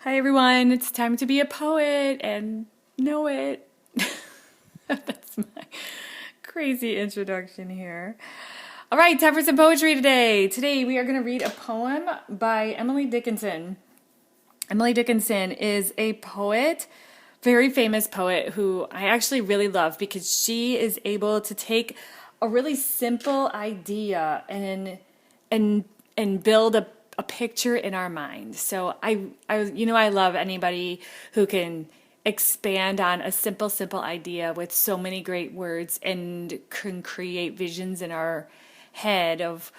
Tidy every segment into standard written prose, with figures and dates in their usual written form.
Hi everyone, it's time to be a poet and know it. That's my crazy introduction here. All right, time for some poetry today. Today we are going to read a poem by Emily Dickinson. Emily Dickinson is a poet, very famous poet who I actually really love because she is able to take a really simple idea and build a picture in our mind. So I love anybody who can expand on a simple idea with so many great words and can create visions in our head of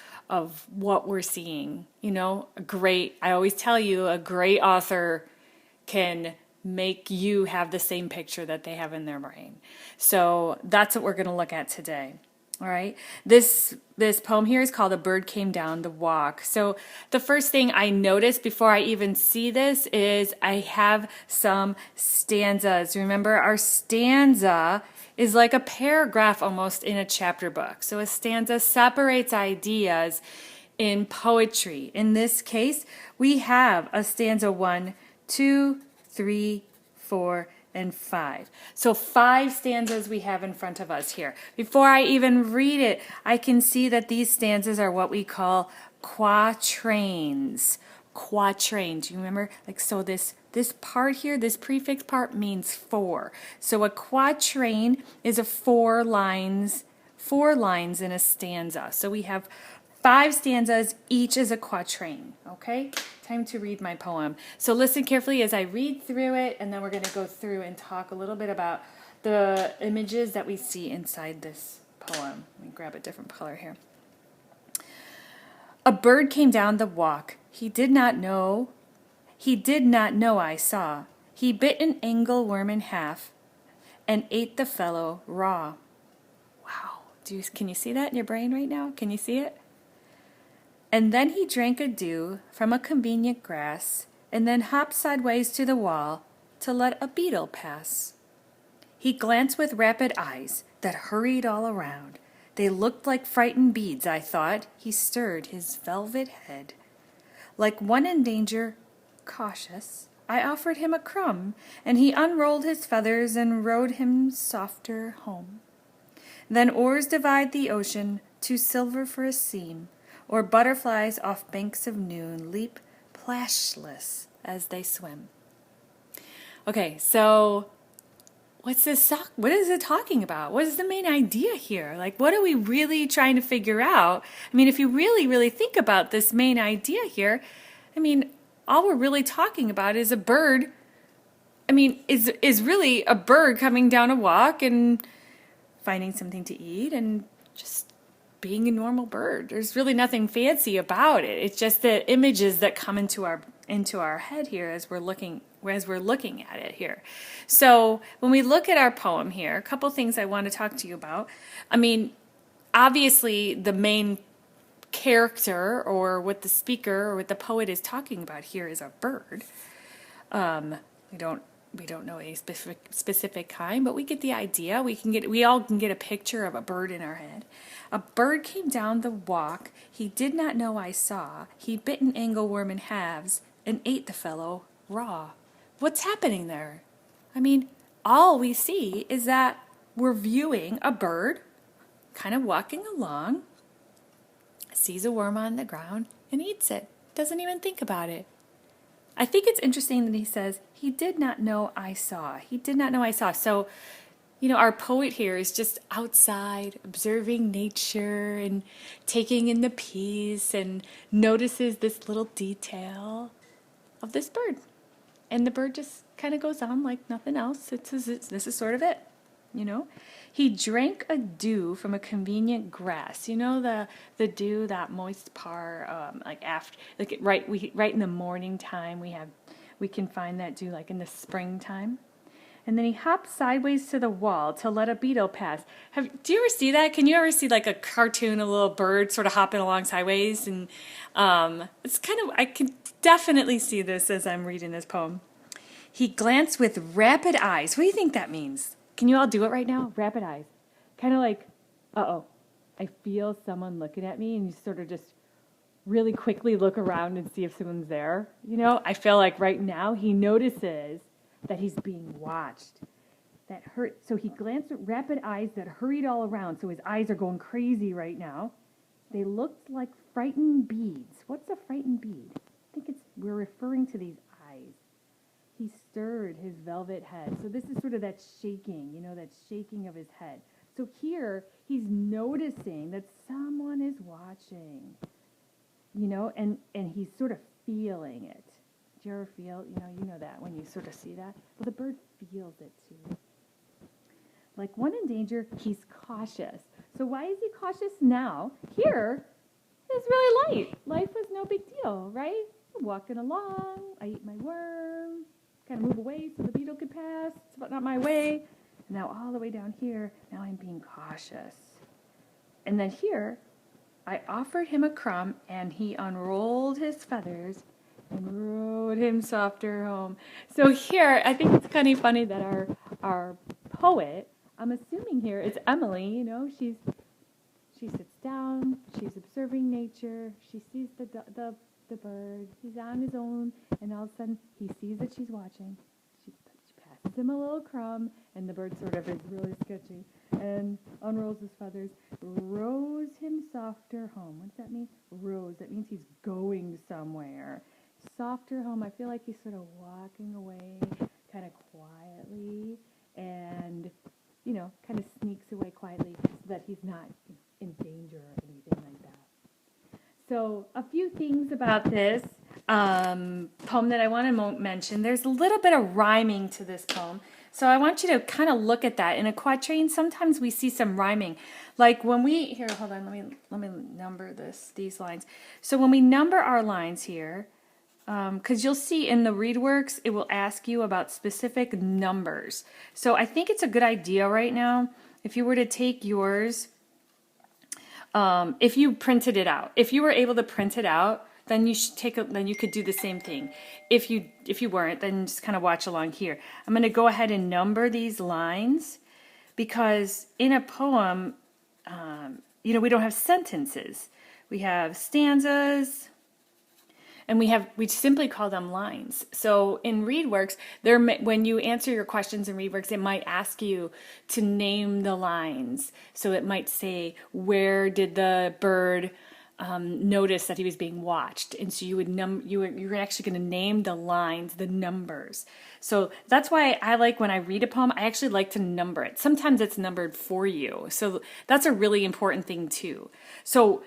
what we're seeing. I always tell you, a great author can make you have the same picture that they have in their brain. So that's what we're going to look at today. All right. This poem here is called A Bird Came Down the Walk. So the first thing I notice before I even see this is I have some stanzas. Remember, our stanza is like a paragraph almost in a chapter book. So a stanza separates ideas in poetry. In this case, we have a stanza 1, 2, 3, 4, and 5. So 5 stanzas we have in front of us here. Before I even read it, I can see that these stanzas are what we call quatrains. Quatrains. You remember? So this part here, this prefix part means 4. So a quatrain is a 4 lines in a stanza. So we have 5 stanzas, each is a quatrain. Okay? Time to read my poem. So listen carefully as I read through it, and then we're going to go through and talk a little bit about the images that we see inside this poem. Let me grab a different color here. A bird came down the walk. He did not know I saw. He bit an angleworm in half and ate the fellow raw. Wow. Can you see that in your brain right now? Can you see it? And then he drank a dew from a convenient grass, and then hopped sideways to the wall to let a beetle pass. He glanced with rapid eyes that hurried all around. They looked like frightened beads, I thought. He stirred his velvet head. Like one in danger, cautious, I offered him a crumb, and he unrolled his feathers and rowed him softer home. Then oars divide the ocean, to silver for a seam, or butterflies off banks of noon leap plashless as they swim. Okay, so what is it talking about? What is the main idea here? What are we really trying to figure out? I mean, if you really think about this main idea here, I mean, all we're really talking about is a bird. I mean, is really a bird coming down a walk and finding something to eat and just being a normal bird. There's really nothing fancy about it. It's just the images that come into our head here as we're looking at it here. So when we look at our poem here, a couple things I want to talk to you about. I mean, obviously the main character or what the speaker or what the poet is talking about here is a bird. We don't know a specific kind, but we get the idea. We all can get a picture of a bird in our head. A bird came down the walk. He did not know I saw. He bit an angleworm in halves and ate the fellow raw. What's happening there? I mean, all we see is that we're viewing a bird kind of walking along, sees a worm on the ground and eats it. Doesn't even think about it. I think it's interesting that he says, he did not know I saw. He did not know I saw. So, our poet here is just outside observing nature and taking in the peace and notices this little detail of this bird. And the bird just kind of goes on like nothing else. This is sort of it. He drank a dew from a convenient grass. The dew, that moist part, right in the morning time we can find that dew like in the springtime. And then he hopped sideways to the wall to let a beetle pass. Do you ever see that? Can you ever see like a cartoon, a little bird sort of hopping along sideways? And it's I can definitely see this as I'm reading this poem. He glanced with rapid eyes. What do you think that means? Can you all do it right now? Rapid eyes. Kind of like, uh-oh, I feel someone looking at me, and you sort of just really quickly look around and see if someone's there. You know, I feel like right now he notices that he's being watched. So he glanced at rapid eyes that hurried all around. So his eyes are going crazy right now. They looked like frightened beads. What's a frightened bead? I think we're referring to these eyes. He stirred his velvet head. So this is sort of that shaking, that shaking of his head. So here he's noticing that someone is watching, and he's sort of feeling it. Do you ever feel, you know that when you sort of see that? Well, the bird feels it too. Like one in danger, he's cautious. So why is he cautious now? Here, it's really light. Life was no big deal, right? I'm walking along. I eat my worm. Kind of move away so the beetle could pass. It's about not my way. Now all the way down here, now I'm being cautious. And then here, I offered him a crumb, and he unrolled his feathers and rode him softer home. So here, I think it's kind of funny that our poet, I'm assuming here it's Emily, she sits down, she's observing nature, she sees the bird, he's on his own, and all of a sudden he sees that she's watching. She passes him a little crumb, and the bird sort of is really sketchy, and unrolls his feathers, rows him softer home. What does that mean? Rows, that means he's going somewhere. Softer home, I feel like he's sort of walking away kind of quietly, and kind of sneaks away quietly so that he's not in danger or anything like that. So a few things about this poem that I want to mention. There's a little bit of rhyming to this poem. So I want you to kind of look at that. In a quatrain, sometimes we see some rhyming. Like when here, hold on, let me number these lines. So when we number our lines here, because you'll see in the ReadWorks, it will ask you about specific numbers. So I think it's a good idea right now, if you were to take yours, if you printed it out, if you were able to print it out, then you should then you could do the same thing. If you weren't, then just kind of watch along here. I'm going to go ahead and number these lines, because in a poem, we don't have sentences. We have stanzas, and we simply call them lines. So in ReadWorks, when you answer your questions in ReadWorks, it might ask you to name the lines. So it might say, where did the bird notice that he was being watched? And so you're actually going to name the lines, the numbers. So that's why I like, when I read a poem, I actually like to number it. Sometimes it's numbered for you. So that's a really important thing too. So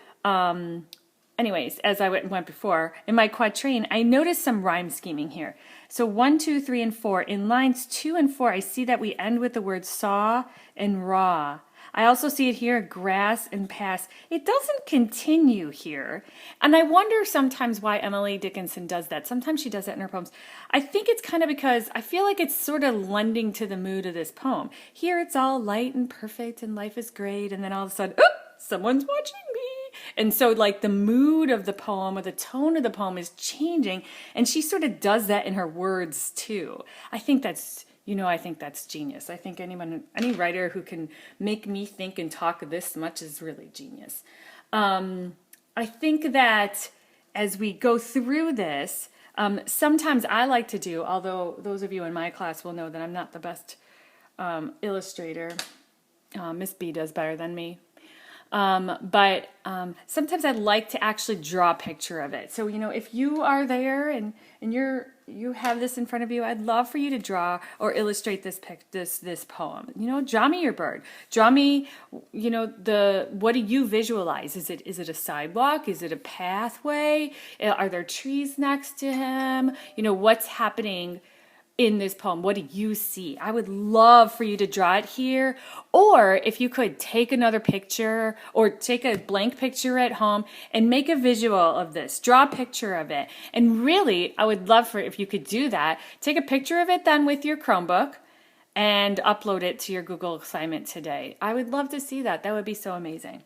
anyways, as I went before, in my quatrain, I noticed some rhyme scheming here. So 1, 2, 3, and 4. In lines 2 and 4, I see that we end with the words saw and raw. I also see it here, grass and pass. It doesn't continue here. And I wonder sometimes why Emily Dickinson does that. Sometimes she does that in her poems. I think it's kind of because I feel like it's sort of lending to the mood of this poem. Here it's all light and perfect and life is great. And then all of a sudden, someone's watching me. And so like the mood of the poem or the tone of the poem is changing, and she sort of does that in her words too. I think that's genius. I think any writer who can make me think and talk this much is really genius. I think that as we go through this, sometimes I like to do, although those of you in my class will know that I'm not the best illustrator. Miss B does better than me. But sometimes I'd like to actually draw a picture of it. So, if you are there and you have this in front of you, I'd love for you to draw or illustrate this poem. Draw me your bird. Draw me, what do you visualize? Is it a sidewalk? Is it a pathway? Are there trees next to him? What's happening in this poem? What do you see? I would love for you to draw it here, or if you could take another picture or take a blank picture at home and make a visual of this. Draw a picture of it. And really, I would love for if you could do that. Take a picture of it then with your Chromebook and upload it to your Google assignment today. I would love to see that. That would be so amazing.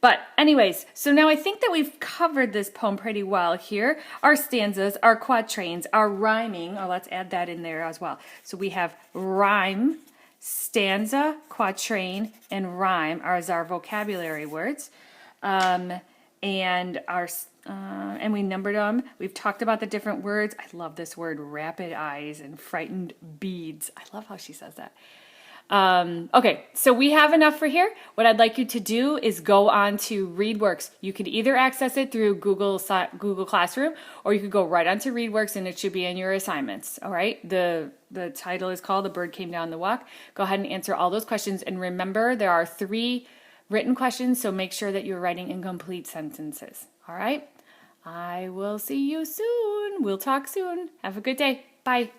But anyways, so now I think that we've covered this poem pretty well here. Our stanzas, our quatrains, our rhyming. Oh, let's add that in there as well. So we have rhyme, stanza, quatrain, and rhyme as our vocabulary words. And our And we numbered them. We've talked about the different words. I love this word, rapid eyes and frightened beads. I love how she says that. Okay, so we have enough for here. What I'd like you to do is go on to ReadWorks. You can either access it through Google Classroom, or you could go right onto ReadWorks and it should be in your assignments. All right, the title is called "The Bird Came Down the Walk." Go ahead and answer all those questions. And remember, there are 3 written questions, so make sure that you're writing incomplete sentences. All right, I will see you soon. We'll talk soon. Have a good day. Bye.